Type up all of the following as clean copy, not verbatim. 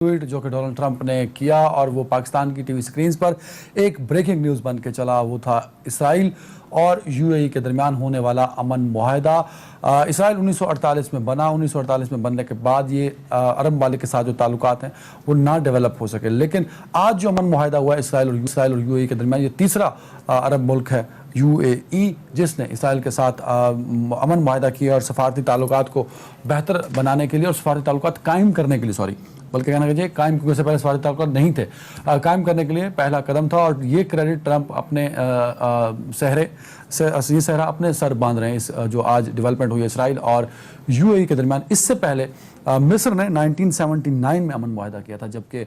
Tweet जो कि Donald Trump ने किया और वो पाकिस्तान की टीवी स्क्रीन्स पर एक ब्रेकिंग न्यूज़ बन के चला। वो था इसराइल और यूएई के दरमियान होने वाला अमन मुआहदा। इसराइल 1948 में बना। 1948 में बनने के बाद ये अरब ममालिक के साथ जो ताल्लुकात हैं वो ना डेवलप हो सके, लेकिन आज जो अमन मुआहदा हुआ है इसराइल और यूएई के दरमियान, ये तीसरा अरब मुल्क है यूएई जिसने इसराइल के साथ अमन मुआहदा किया और सफारती ताल्लुकात को बेहतर बनाने के लिए और सफारती ताल्लुकात कायम करने के लिए बल्कि कहना चाहिए कायम, क्योंकि उससे पहले सफारती ताल्लुकात नहीं थे, कायम करने के लिए पहला कदम था। और ये क्रेडिट ट्रंप अपने ये सहरा अपने सर बांध रहे हैं इस जो आज डेवलपमेंट हुई है इसराइल और यूएई के दरमियान। इससे पहले मिस्र ने 1979 में अमन मुआहदा किया था, जबकि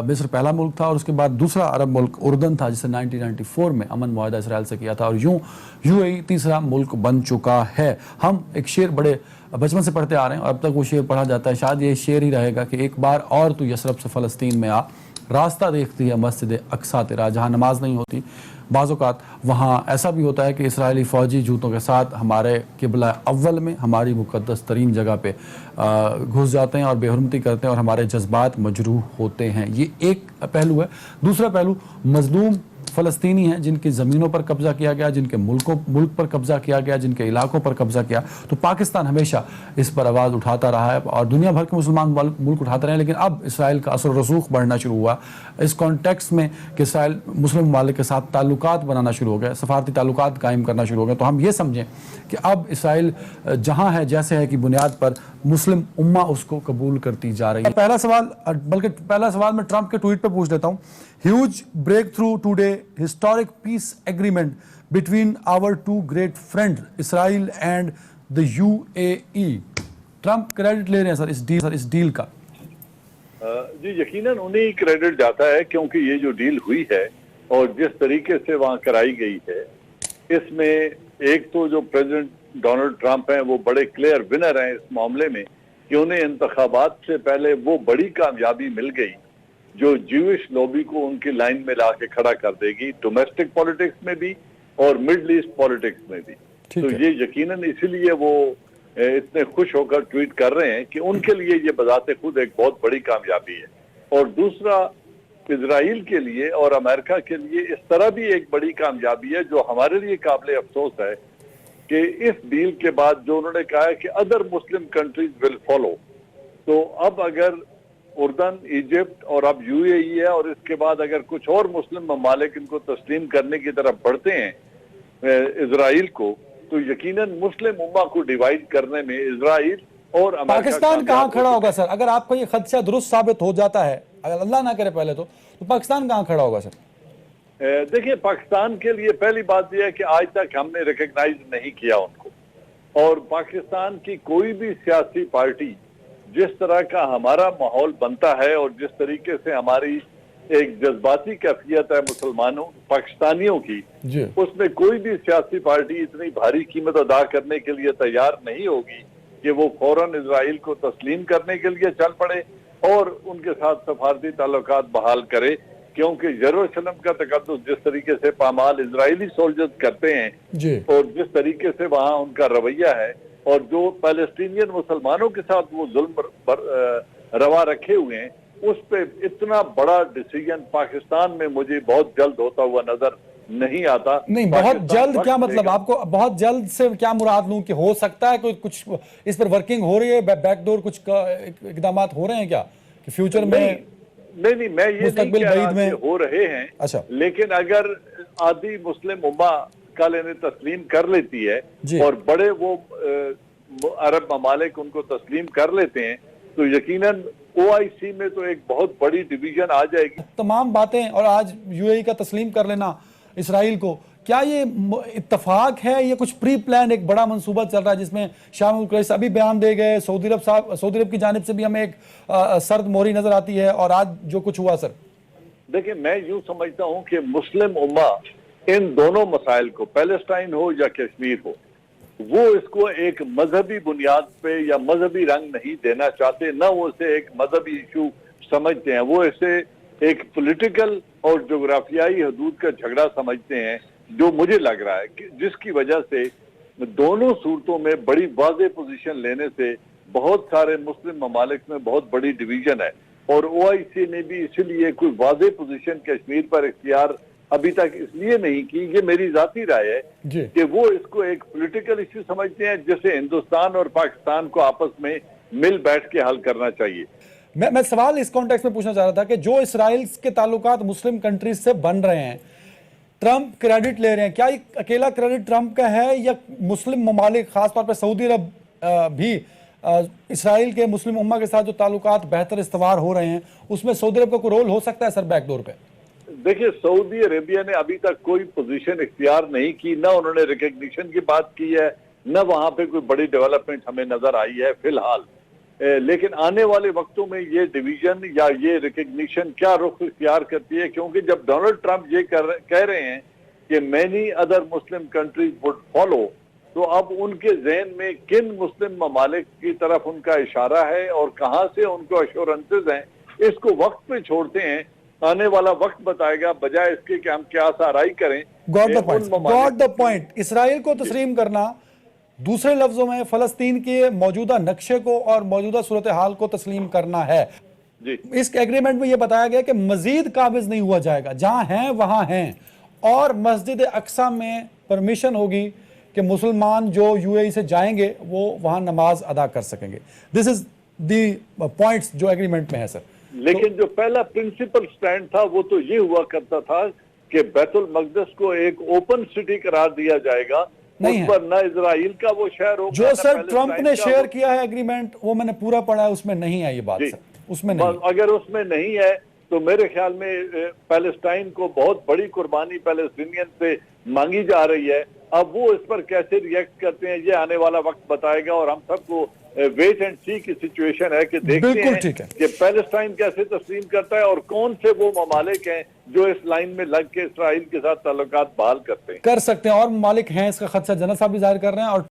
मिस्र पहला मुल्क था, और उसके बाद दूसरा अरब मुल्क उर्दन था जिसने 1994 में अमन मुआहदा इसराइल से किया था, और यूं यूएई तीसरा मुल्क बन चुका है। हम एक शेर बड़े बचपन से पढ़ते आ रहे हैं और अब तक वो शेर पढ़ा जाता है, शायद ये शेर ही रहेगा कि एक बार और तू यसरब से फ़लस्तीन में आ, रास्ता देखती है मस्जिद अक्सा तेरा, जहाँ नमाज नहीं होती बाज़ औक़ात वहाँ ऐसा भी होता है कि इसराइली फ़ौजी जूतों के साथ हमारे किबला अव्वल में हमारी मुक़द्दस तरीन जगह पे घुस जाते हैं और बेहुरमती करते हैं और हमारे जज्बात मजरूह होते हैं। ये एक पहलू है। दूसरा पहलू मज़लूम फ़लस्तीनी हैं जिनकी ज़मीनों पर कब्ज़ा किया गया, जिनके मुल्क पर कब्ज़ा किया गया, जिनके इलाकों पर कब्ज़ा किया। तो पाकिस्तान हमेशा इस पर आवाज़ उठाता रहा है और दुनिया भर के मुसलमान मुल्क उठाते रहे हैं, लेकिन अब इसराइल का असर रसूख बढ़ना शुरू हुआ इस कॉन्टेक्स्ट में कि इसराइल मुस्लिम ममालिक के साथ ताल्लुकात बनाना शुरू हो गए, सफारती ताल्लुकात कायम करना शुरू हो गए। तो हम ये समझें कि अब इसराइल जहाँ है जैसे है की बुनियाद पर मुस्लिम उम्मा उसको कबूल करती जा रही है। पहला सवाल मैं ट्रंप के ट्वीट पे पूछ देता हूँ। Huge breakthrough today, historic peace agreement between our two great friend Israel and the UAE. Trump credit ले रहे हैं सर इस डील का। जी यकीनन उन्हीं क्रेडिट जाता है, क्योंकि ये जो डील हुई है और जिस तरीके से वहाँ कराई गई है, इसमें एक तो जो प्रेसिडेंट डोनाल्ड ट्रंप हैं वो बड़े क्लियर विनर हैं इस मामले में कि उन्हें इंतखाबात से पहले वो बड़ी कामयाबी मिल गई जो ज्यूइश लॉबी को उनकी लाइन में ला के खड़ा कर देगी, डोमेस्टिक पॉलिटिक्स में भी और मिडल ईस्ट पॉलिटिक्स में भी। तो ये यकीनन इसीलिए वो इतने खुश होकर ट्वीट कर रहे हैं कि उनके लिए ये बजाते खुद एक बहुत बड़ी कामयाबी है। और दूसरा, इजराइल के लिए और अमेरिका के लिए इस तरह भी एक बड़ी कामयाबी है जो हमारे लिए काबिल अफसोस है कि इस डील के बाद जो उन्होंने कहा है कि other Muslim countries will follow, तो अब अगर उर्दन, इजिप्ट और अब यूएई है और इसके बाद अगर कुछ और मुस्लिम ममालिक इनको तस्लीम करने की तरफ बढ़ते हैं इजराइल को, तो यकीनन मुस्लिम उम्मा को डिवाइड करने में इजराइल और पाकिस्तान कहाँ खड़ा होगा सर? अगर आपको ये खदशा दुरुस्त साबित हो जाता है, अगर अल्लाह ना करे पहले तो पाकिस्तान कहाँ खड़ा होगा सर? देखिए, पाकिस्तान के लिए पहली बात यह है कि आज तक हमने रिकॉग्नाइज नहीं किया उनको, और पाकिस्तान की कोई भी सियासी पार्टी जिस तरह का हमारा माहौल बनता है और जिस तरीके से हमारी एक जज्बाती कैफियत है मुसलमानों पाकिस्तानियों की, उसमें कोई भी सियासी पार्टी इतनी भारी कीमत अदा करने के लिए तैयार नहीं होगी कि वो फौरन इजराइल को तस्लीम करने के लिए चल पड़े और उनके साथ सफारती ताल्लुकात बहाल करे, क्योंकि यरूशलेम का तकद्दुस जिस तरीके से पामाल इजरायली सोल्जर्स करते हैं और जिस तरीके से वहाँ उनका रवैया है और जो पैलेस्टीनियन मुसलमानों के साथ वो जुल्म रवा रखे हुए हैं, उस पे इतना बड़ा डिसीजन पाकिस्तान में मुझे बहुत जल्द होता हुआ नजर नहीं आता। नहीं, बहुत जल्द क्या मतलब? आपको बहुत जल्द से क्या मुराद लूं कि हो सकता है कोई कुछ इस पर वर्किंग हो रही है, बैकडोर कुछ इकदाम हो रहे हैं क्या कि फ्यूचर में? नहीं, मैं ये नहीं कह रहा कि हो रहे हैं। अच्छा, लेकिन अगर आधी मुस्लिम उम्मा कल इन्हें तस्लीम कर लेती है और बड़े वो अरब ममालिक उनको तस्लीम कर लेते हैं, तो यकीनन ओआईसी में तो एक बहुत बड़ी डिवीजन आ जाएगी। तमाम बातें और आज यूएई का तस्लीम कर लेना इसराइल को, क्या ये इत्तफाक है? ये कुछ प्री प्लान एक बड़ा मंसूबा चल रहा है जिसमें शामिल कुरैश अभी बयान दे गए, सऊदी अरब की जानिब से भी हमें एक सर्द मोहरी नजर आती है, और आज जो कुछ हुआ सर? देखिए, मैं यूं समझता हूं कि मुस्लिम उम्मा इन दोनों मसाइल को, पैलेस्टाइन हो या कश्मीर हो, वो इसको एक मजहबी बुनियाद पे या मजहबी रंग नहीं देना चाहते, न वो इसे एक मजहबी इशू समझते हैं, वो इसे एक पॉलिटिकल और जोग्राफियाई हदूद का झगड़ा समझते हैं, जो मुझे लग रहा है कि जिसकी वजह से दोनों सूरतों में बड़ी वाज़ेह पोजीशन लेने से बहुत सारे मुस्लिम ममालिक में बहुत बड़ी डिवीजन है। اور OIC نے بھی اسی لیے کوئی واضح پوزیشن کشمیر پر اختیار ابھی تک اس لیے نہیں کی. یہ میری ذاتی رائے ہے کہ وہ اس کو ایک پولیٹیکل ایشو سمجھتے ہیں جسے ہندوستان اور پاکستان کو آپس میں مل بیٹھ کے حل کرنا چاہیے. میں سوال اس کانٹیکس میں پوچھنا چاہ رہا تھا کہ جو اسرائیل کے تعلقات مسلم کنٹریز سے بن رہے ہیں، ٹرمپ کریڈٹ لے رہے ہیں، کیا اکیلا کریڈٹ ٹرمپ کا ہے یا مسلم ممالک خاص طور پہ سعودی عرب بھی اسرائیل کے مسلم امہ کے ساتھ جو تعلقات بہتر استوار ہو رہے ہیں اس میں سعودی عرب کا کوئی رول ہو سکتا ہے سر بیک ڈور پہ؟ دیکھیں، سعودی عربیہ نے ابھی تک کوئی پوزیشن اختیار نہیں کی، نہ انہوں نے ریکگنیشن کی بات کی ہے، نہ وہاں پہ کوئی بڑی ڈیولپمنٹ ہمیں نظر آئی ہے فی الحال. لیکن آنے والے وقتوں میں یہ ڈویژن یا یہ ریکگنیشن کیا رخ اختیار کرتی ہے، کیونکہ جب ڈونلڈ ٹرمپ یہ کہہ رہے ہیں کہ many other Muslim countries would follow, تو اب ان کے ذہن میں کن مسلم ممالک کی طرف ان کا اشارہ ہے اور کہاں سے ان کو ایشورنسز ہیں، اس کو وقت پہ چھوڑتے ہیں. آنے والا وقت بتائے گا، بجائے اس کے کہ ہم کیا سارائی کریں. Got the point. اسرائیل کو تسلیم کرنا، دوسرے لفظوں میں فلسطین کے موجودہ نقشے کو اور موجودہ صورتحال کو تسلیم کرنا ہے. اس ایگریمنٹ میں یہ بتایا گیا کہ مزید قابض نہیں ہوا جائے گا، جہاں ہیں وہاں ہیں، اور مسجد اقصی میں پرمیشن ہوگی کہ مسلمان جو UAE سے جائیں گے وہ وہاں نماز ادا کر سکیں گے. دس از دی پوائنٹس جو ایگریمنٹ میں ہے سر. لیکن جو پہلا پرنسپل سٹینڈ تھا وہ تو یہ ہوا کرتا تھا کہ بیت المقدس کو ایک اوپن سٹی قرار دیا جائے گا، اس پر نہ اسرائیل کا وہ شہر ہوگا. جو سر ٹرمپ نے شیئر کیا ہے ایگریمنٹ، وہ میں نے پورا پڑھا ہے، اس میں نہیں ہے یہ بات سر. اس میں نہیں. اگر اس میں نہیں ہے تو میرے خیال میں پیلسٹائن کو بہت بڑی قربانی پیلسٹینین سے مانگی جا رہی ہے. اب وہ اس پر کیسے ریئیکٹ کرتے ہیں یہ آنے والا وقت بتائے گا، اور ہم سب کو ویٹ اینڈ سی کی سچویشن ہے کہ دیکھتے ہیں کہ پیلسٹائن کیسے تسلیم کرتا ہے اور کون سے وہ ممالک ہیں جو اس لائن میں لگ کے اسرائیل کے ساتھ تعلقات بحال کرتے ہیں. کر سکتے ہیں، اور ممالک ہیں اس کا خدشہ جنرل صاحب بھی ظاہر کر رہے ہیں. اور